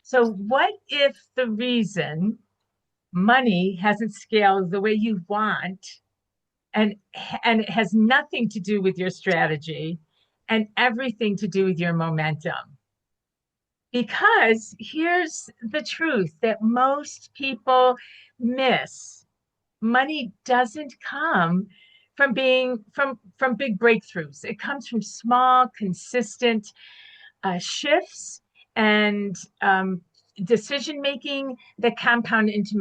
So, what if the reason money hasn't scaled the way you want and and it has nothing to do with your strategy and everything to do with your momentum? Because here's the truth that most people miss. Money doesn't come from being from big breakthroughs. It comes from small, consistent shifts and decision making that compound into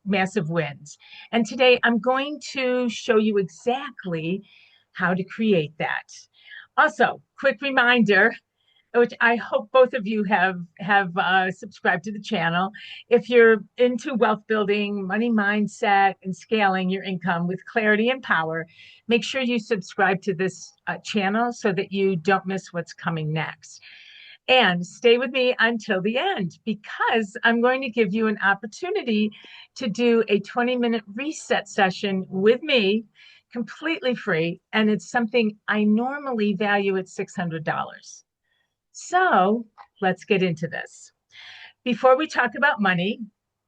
massive wins. And today I'm going to show you exactly how to create that. Also, quick reminder, which I hope both of you have subscribed to the channel. If you're into wealth building, money mindset, and scaling your income with clarity and power, make sure you subscribe to this channel so that you don't miss what's coming next. And stay with me until the end because I'm going to give you an opportunity to do a 20-minute reset session with me, completely free. And it's something I normally value at $600. So let's get into this. Before we talk about money,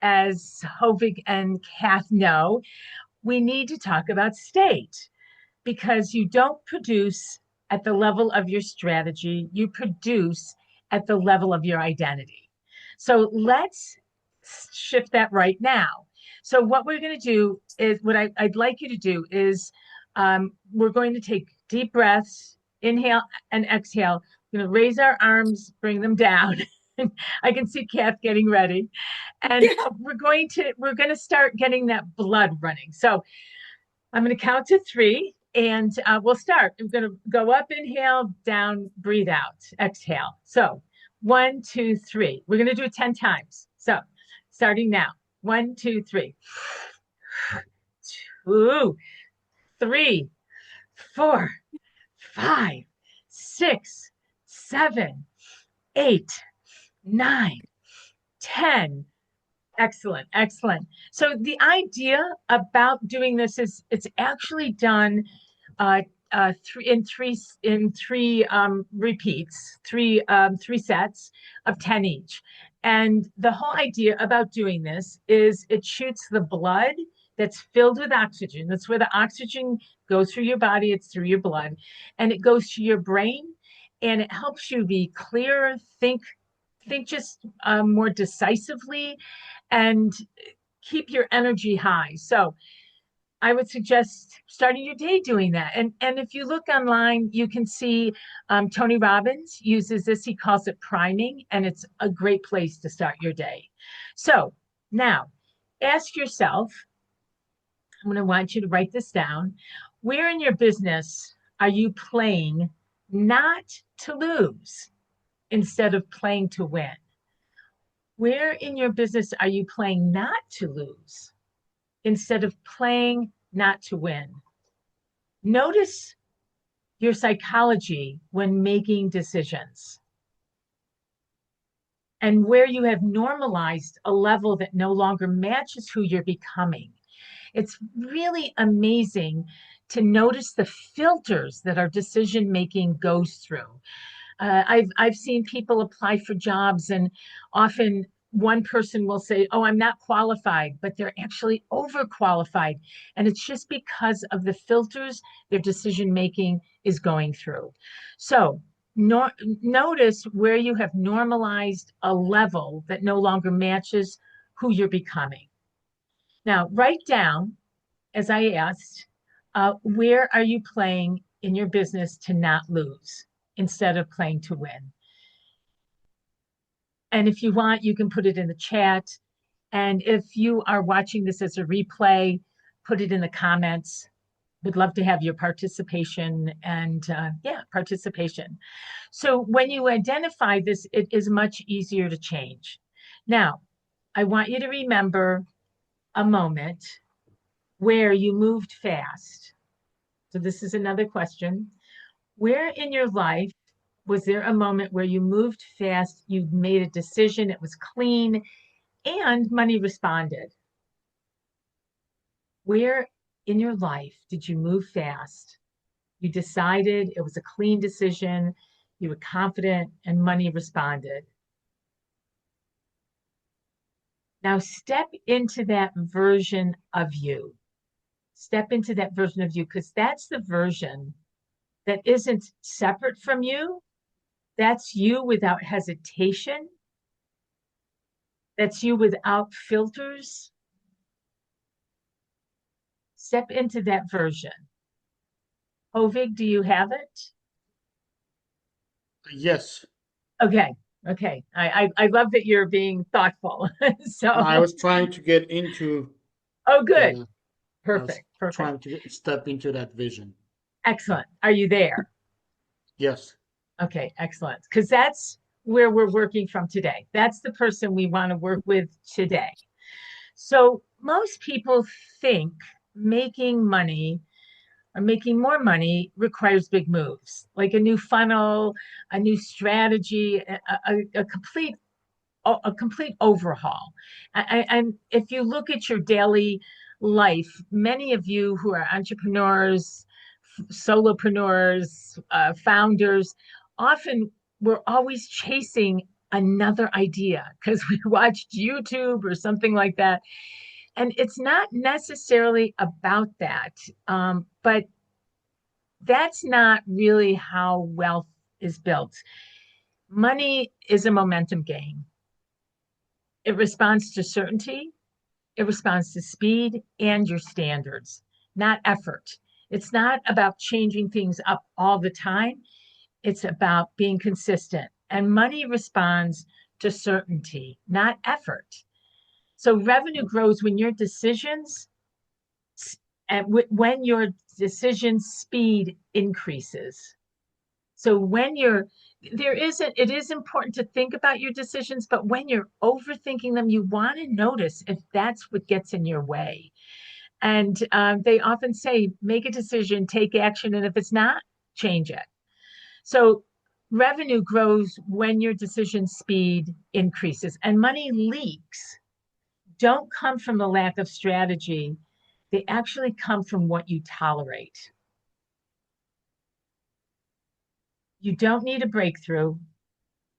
as Hovig and Kath know, we need to talk about state because you don't produce at the level of your strategy, you produce at the level of your identity. So let's shift that right now. So what we're going to do is what I'd like you to do is we're going to take deep breaths, inhale and exhale. We're going to raise our arms, bring them down. I can see Kath getting ready. And Yeah. we're going to start getting that blood running. So I'm going to count to three and we'll start. I'm going to go up, inhale, down, breathe out, exhale. So 1, 2, 3. We're going to do it 10 times. So starting now. 1, 2, 3. 2, 3, 4, 5, 6, 7, 8, 9, 10. Excellent, excellent. So the idea about doing this is it's actually done uh, in three repeats, three sets of 10 each. And the whole idea about doing this is it shoots the blood that's filled with oxygen. That's where the oxygen goes through your body, it's through your blood, and it goes to your brain and it helps you be clearer, think just more decisively and keep your energy high. So I would suggest starting your day doing that. And if you look online, you can see Tony Robbins uses this. He calls it priming, and it's a great place to start your day. So now ask yourself, I'm going to want you to write this down. Where in your business are you playing not to lose instead of playing to win? Where in your business are you playing not to lose instead of playing not to win? Notice your psychology when making decisions and where you have normalized a level that no longer matches who you're becoming. It's really amazing to notice the filters that our decision making goes through. I've seen people apply for jobs, and often one person will say, "Oh, I'm not qualified," but they're actually overqualified, and it's just because of the filters their decision making is going through. So. Notice where you have normalized a level that no longer matches who you're becoming. Now, write down, as I asked, where are you playing in your business to not lose instead of playing to win? And if you want, you can put it in the chat. And if you are watching this as a replay, put it in the comments. Would love to have your participation and yeah, participation. So when you identify this, it is much easier to change. Now, I want you to remember a moment where you moved fast. So this is another question. Where in your life was there a moment where you moved fast, you made a decision, it was clean, and money responded? Where in your life did you move fast? You decided it was a clean decision, you were confident, and money responded. Now step into that version of you. Step into that version of you because that's the version that isn't separate from you. That's you without hesitation. That's you without filters. Step into that version. Hovig, do you have it? Yes, Okay. Okay. I love that you're being thoughtful. I So, was trying to get into oh, good. the, I was Perfect. Perfect. trying to step into that vision. Excellent. Are you there? Yes. Okay. Excellent. Because that's where we're working from today. That's the person we want to work with today. So, most people think making money or making more money requires big moves, like a new funnel, a new strategy, a complete overhaul. And if you look at your daily life, many of you who are entrepreneurs, solopreneurs, founders, often we're always chasing another idea because we watched YouTube or something like that. And it's not necessarily about that, but that's not really how wealth is built. Money is a momentum game. It responds to certainty, it responds to speed and your standards, not effort. It's not about changing things up all the time. It's about being consistent. And money responds to certainty, not effort. So revenue grows when your decisions and when your decision speed increases. So when you're there isn't it is important to think about your decisions, but when you're overthinking them, you want to notice if that's what gets in your way. And they often say, make a decision, take action, and if it's not, change it. So revenue grows when your decision speed increases, and money leaks don't come from the lack of strategy. They actually come from what you tolerate. You don't need a breakthrough.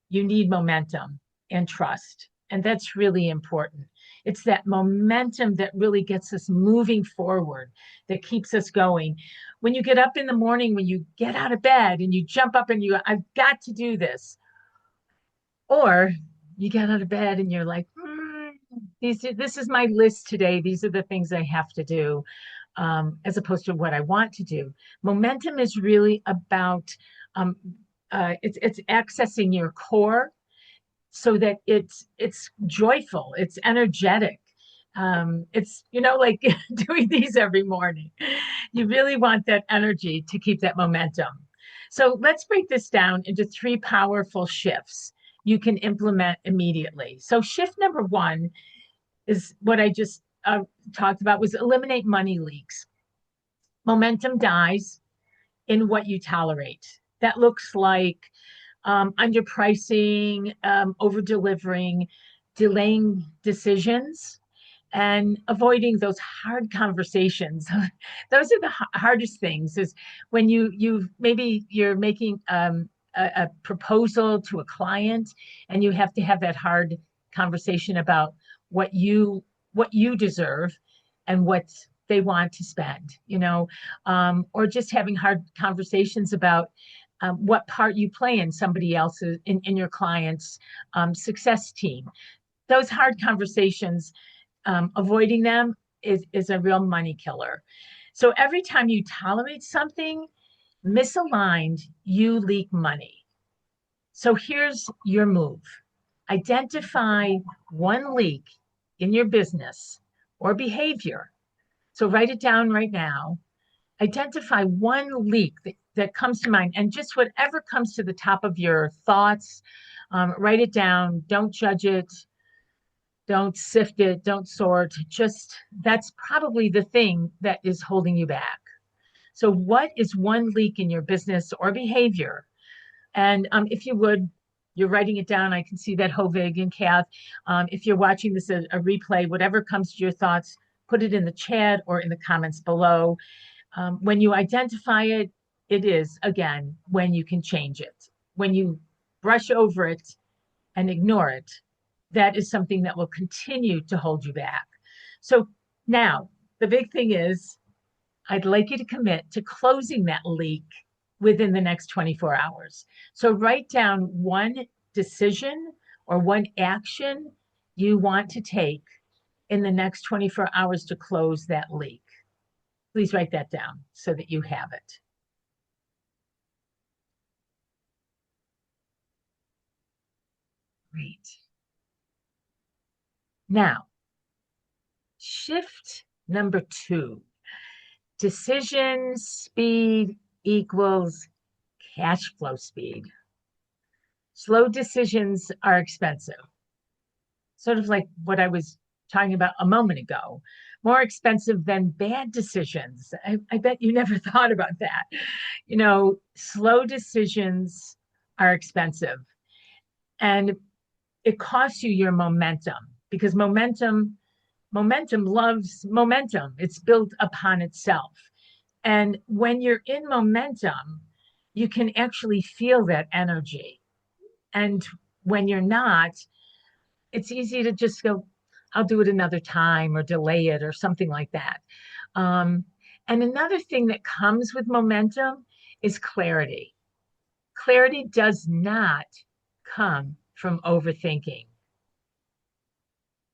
You need momentum and trust. And that's really important. It's that momentum that really gets us moving forward, that keeps us going. When you get up in the morning, when you get out of bed and you jump up and I've got to do this. Or you get out of bed and you're like, this is my list today. These are the things I have to do, as opposed to what I want to do. Momentum is really about um, it's accessing your core so that it's joyful, it's energetic. It's like doing these every morning. You really want that energy to keep that momentum. So let's break this down into three powerful shifts you can implement immediately. So shift number one is what I just talked about was eliminate money leaks. Momentum dies in what you tolerate. That looks like underpricing, over delivering, delaying decisions, and avoiding those hard conversations. Those are the hardest things. Is when you maybe you're making a proposal to a client, and you have to have that hard conversation about what you what you deserve and what they want to spend. Or just having hard conversations about what part you play in somebody else's in your client's success team. Those hard conversations, avoiding them is a real money killer. So every time you tolerate something misaligned, you leak money. So here's your move. Identify one leak in your business or behavior. So write it down right now. Identify one leak that comes to mind, and just whatever comes to the top of your thoughts, write it down. Don't judge it. Don't sift it. Don't sort. Just that's probably the thing that is holding you back. So, what is one leak in your business or behavior? And if you would, you're writing it down. I can see that Hovig and Kath. If you're watching this a replay, whatever comes to your thoughts, put it in the chat or in the comments below. When you identify it, it is, again, when you can change it. When you brush over it and ignore it, that is something that will continue to hold you back. So now the big thing is I'd like you to commit to closing that leak within the next 24 hours. So write down one decision or one action you want to take in the next 24 hours to close that leak. Please write that down so that you have it. Great. Now, shift number 2. Decision speed equals cash flow speed. Slow decisions are expensive. Sort of like what I was talking about a moment ago. More expensive than bad decisions. I bet you never thought about that. Slow decisions are expensive and it costs you your momentum because momentum loves momentum. It's built upon itself. And when you're in momentum, you can actually feel that energy. And when you're not, it's easy to just go, I'll do it another time or delay it or something like that. Um, and another thing that comes with momentum is clarity. Clarity does not come from overthinking,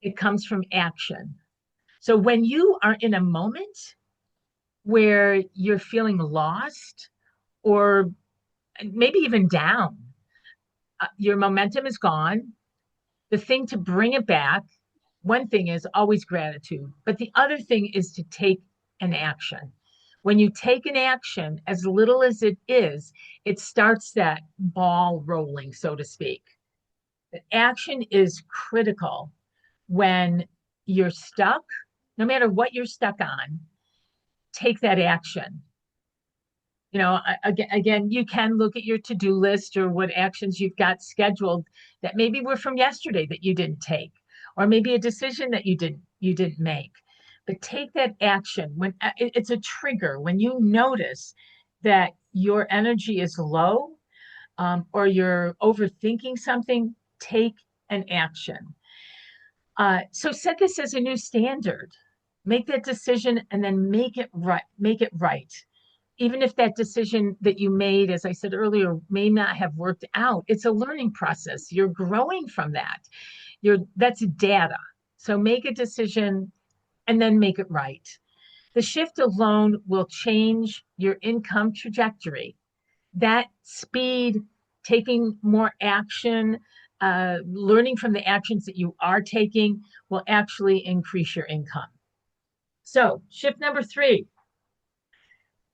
it comes from action. So when you are in a moment where you're feeling lost or maybe even down, your momentum is gone. The thing to bring it back, one thing is always gratitude, but the other thing is to take an action. When you take an action, as little as it is, it starts that ball rolling, so to speak. The action is critical when you're stuck, no matter what you're stuck on, take that action. Again, you can look at your to-do list or what actions you've got scheduled that maybe were from yesterday that you didn't take, or maybe a decision that you didn't make. But take that action when it's a trigger. When you notice that your energy is low, or you're overthinking something, take an action. So set this as a new standard. Make that decision and then make it right. Make it right. Even if that decision that you made, as I said earlier, may not have worked out, it's a learning process. You're growing from that. That's data. So make a decision and then make it right. The shift alone will change your income trajectory. That speed, taking more action, learning from the actions that you are taking will actually increase your income. So, shift number 3,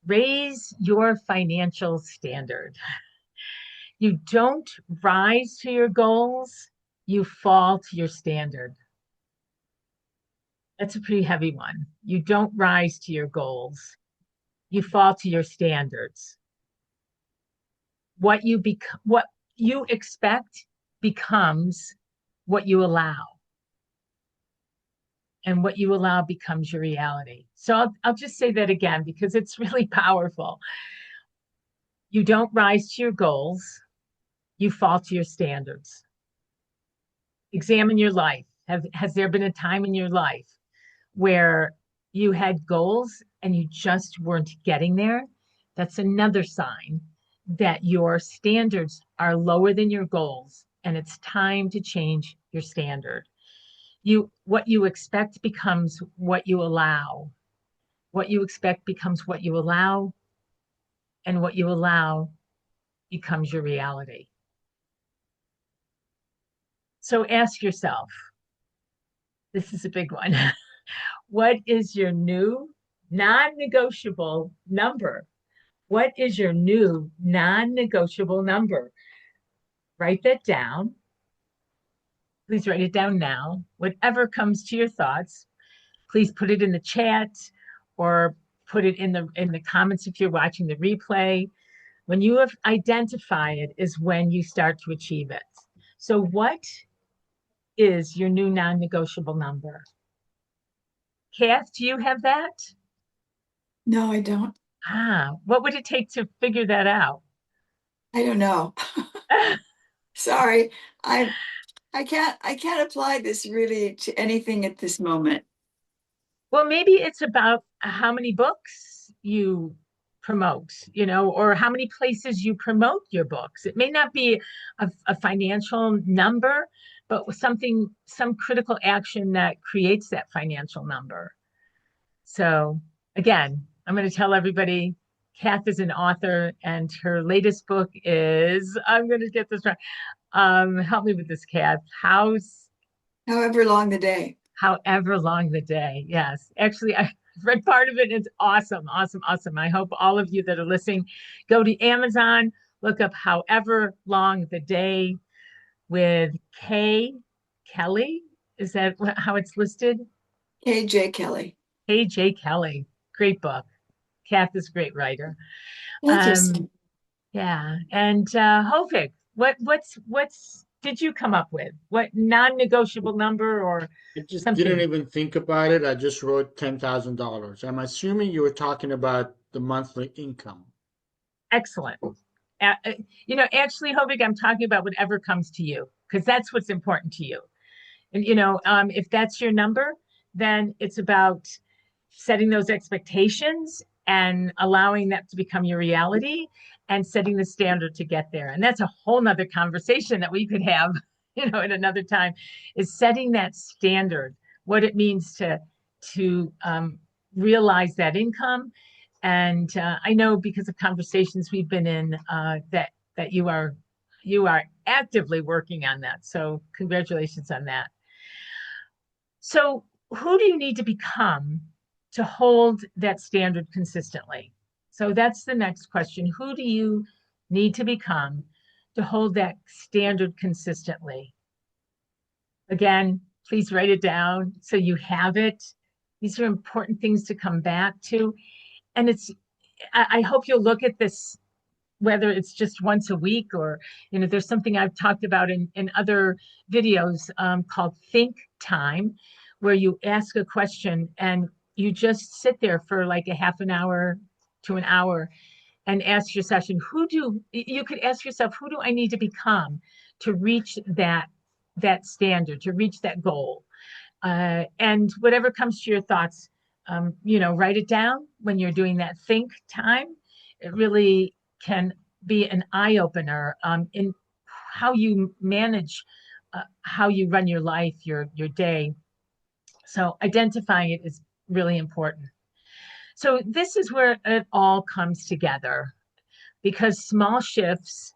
raise your financial standard. You don't rise to your goals, you fall to your standard. That's a pretty heavy one. You don't rise to your goals, you fall to your standards. What you expect becomes what you allow. And what you allow becomes your reality. So I'll just say that again because it's really powerful. You don't rise to your goals, you fall to your standards. Examine your life. Has there been a time in your life where you had goals and you just weren't getting there? That's another sign that your standards are lower than your goals and it's time to change your standard. What you expect becomes what you allow. What you expect becomes what you allow, and what you allow becomes your reality. So ask yourself, this is a big one. What is your new non-negotiable number? What is your new non-negotiable number? Write that down. Please write it down now. Whatever comes to your thoughts, please put it in the chat or put it in the comments if you're watching the replay. When you have identified it is when you start to achieve it. So what is your new non-negotiable number? Kath, do you have that? No, I don't. What would it take to figure that out? I don't know. Sorry. I can't apply this really to anything at this moment. Well, maybe it's about how many books you promote, or how many places you promote your books. It may not be a financial number, but something, some critical action that creates that financial number. So again, I'm going to tell everybody Kath is an author, and her latest book is, I'm going to get this right. Help me with this, Kath. However long the day. However long the day. Yes. Actually, I read part of it. It's awesome. Awesome. Awesome. I hope all of you that are listening go to Amazon, look up However Long the Day with Kay Kelly. Is that how it's listed? KJ Kelly. K.J. Kelly. Great book. Kath is a great writer. Thank you. Yeah. And Hovig, what's did you come up with? What non-negotiable number or I just didn't something? even think about it. I just wrote $10,000. I'm assuming you were talking about the monthly income. Excellent. Actually, Hovig, I'm talking about whatever comes to you because that's what's important to you. And if that's your number, then it's about setting those expectations and allowing that to become your reality and setting the standard to get there. And that's a whole nother conversation that we could have, at another time, is setting that standard, what it means to realize that income. And I know because of conversations we've been in that you are actively working on that. So congratulations on that. So who do you need to become to hold that standard consistently? So that's the next question. Who do you need to become to hold that standard consistently? Again, please write it down so you have it. These are important things to come back to. And I hope you'll look at this, whether it's just once a week or, there's something I've talked about in other videos called Think Time, where you ask a question and you just sit there for like a half an hour to an hour and ask your session, you could ask yourself, who do I need to become to reach that standard, to reach that goal? And whatever comes to your thoughts, write it down when you're doing that think time. It really can be an eye opener in how you manage, how you run your life, your day. So identifying it is really important. So this is where it all comes together because small shifts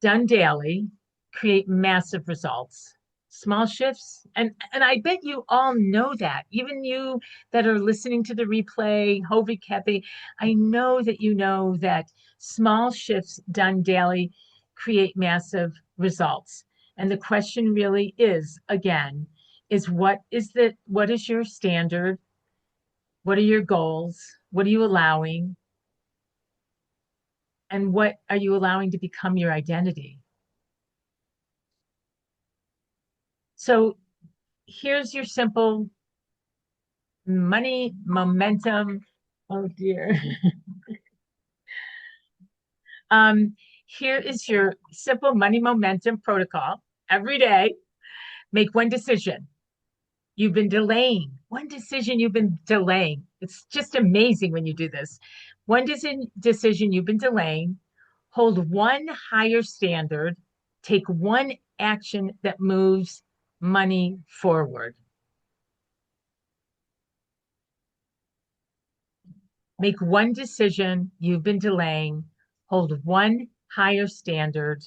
done daily create massive results. Small shifts, and I bet you all know that. Even you that are listening to the replay, Hovey, Kathy, I know that you know that small shifts done daily create massive results. And the question really is, again, is what is your standard? What are your goals? What are you allowing? And what are you allowing to become your identity? So here's your simple money momentum. Oh dear. Here is your simple money momentum protocol. Every day, make one decision. You've been delaying. One decision you've been delaying. It's just amazing when you do this. One decision you've been delaying. Hold one higher standard. Take one action that moves money forward. Make one decision you've been delaying, hold one higher standard,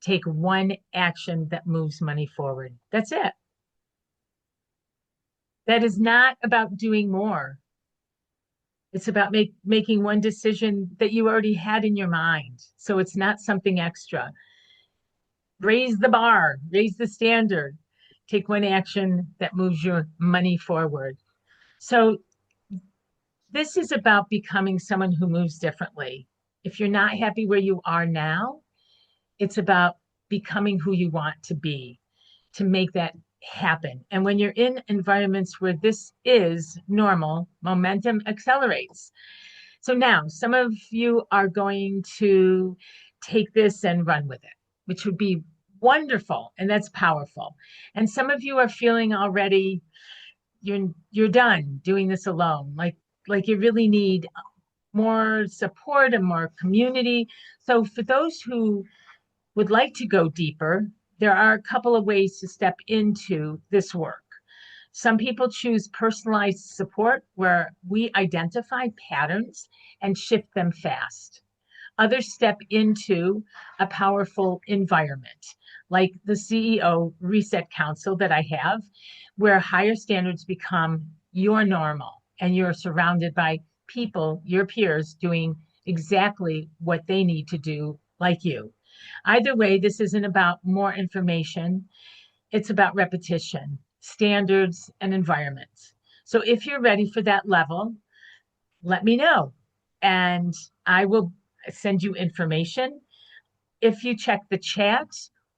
take one action that moves money forward. That's it. That is not about doing more. It's about making one decision that you already had in your mind. So it's not something extra. Raise the bar, raise the standard, take one action that moves your money forward. So this is about becoming someone who moves differently. If you're not happy where you are now, it's about becoming who you want to be to make that happen. And when you're in environments where this is normal, momentum accelerates. So now some of you are going to take this and run with it, which would be Wonderful. And that's powerful. And some of you are feeling already you're done doing this alone. Like you really need more support and more community. So for those who would like to go deeper, there are a couple of ways to step into this work. Some people choose personalized support where we identify patterns and shift them fast. Others step into a powerful environment, like the CEO Reset Council that I have, where higher standards become your normal and you're surrounded by people, your peers, doing exactly what they need to do, like you. Either way, this isn't about more information, it's about repetition, standards, and environments. So if you're ready for that level, let me know and I will send you information. If you check the chat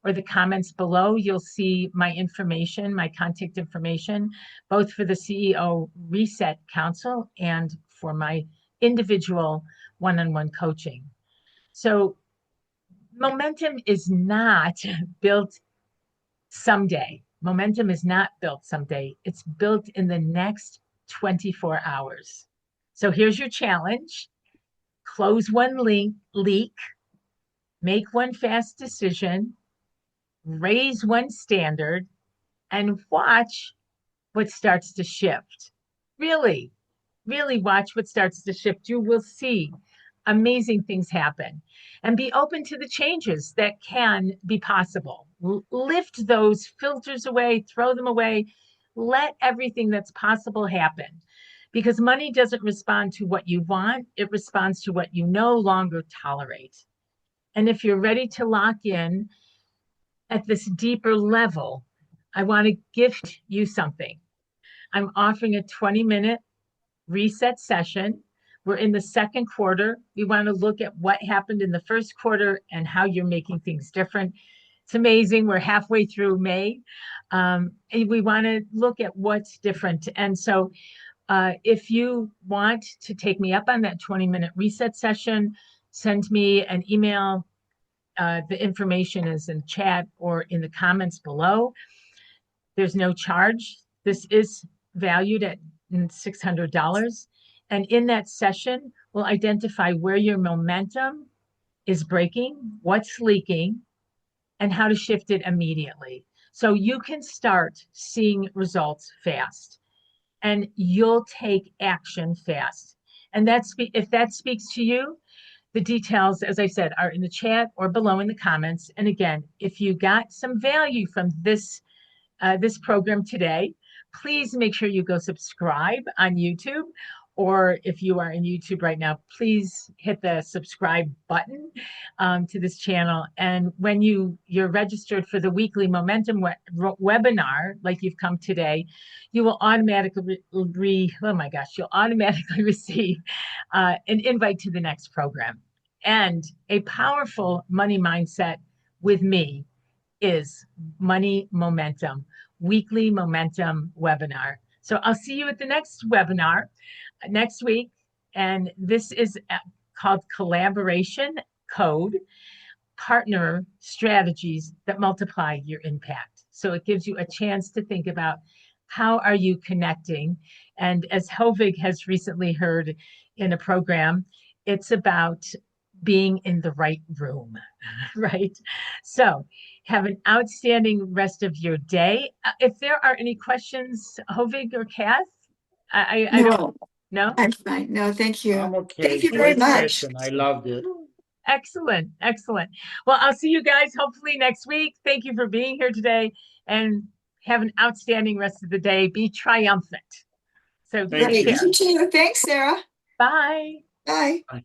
or the comments below, you'll see my information, my contact information, both for the CEO Reset Council and for my individual one-on-one coaching. So momentum is not built someday. Momentum is not built someday. It's built in the next 24 hours. So here's your challenge. Close one leak, make one fast decision, raise one standard, and watch what starts to shift. Really, really watch what starts to shift. You will see amazing things happen and be open to the changes that can be possible. Lift those filters away, throw them away, let everything that's possible happen. Because money doesn't respond to what you want, it responds to what you no longer tolerate. And if you're ready to lock in at this deeper level, I want to gift you something. I'm offering a 20-minute reset session. We're in the second quarter. We want to look at what happened in the first quarter and how you're making things different. It's amazing. We're halfway through May. And we want to look at what's different. And so if you want to take me up on that 20-minute reset session, send me an email. The information is in chat or in the comments below. There's no charge. This is valued at $600. And in that session, we'll identify where your momentum is breaking, what's leaking, and how to shift it immediately. So you can start seeing results fast and you'll take action fast. And if that speaks to you, the details, as I said, are in the chat or below in the comments. And again, if you got some value from this program today, please make sure you go subscribe on YouTube. Or if you are in YouTube right now, please hit the subscribe button to this channel. And when you're registered for the weekly momentum webinar, like you've come today, you will automatically you'll automatically receive an invite to the next program. And a powerful money mindset with me is Money Momentum, weekly momentum webinar. So I'll see you at the next webinar next week. And this is called Collaboration Code, Partner Strategies that Multiply Your Impact. So it gives you a chance to think about how are you connecting? And as Hovig has recently heard in a program, it's about being in the right room, right? So have an outstanding rest of your day. If there are any questions, Hovig or Kath, I don't know. I'm fine. No, thank you. I'm okay. Thank you very Great much. session. I loved it. Excellent, excellent. Well, I'll see you guys hopefully next week. Thank you for being here today and have an outstanding rest of the day. Be triumphant. So Thank take you. care. You too. Thanks, Sarah. Bye. Bye. Bye.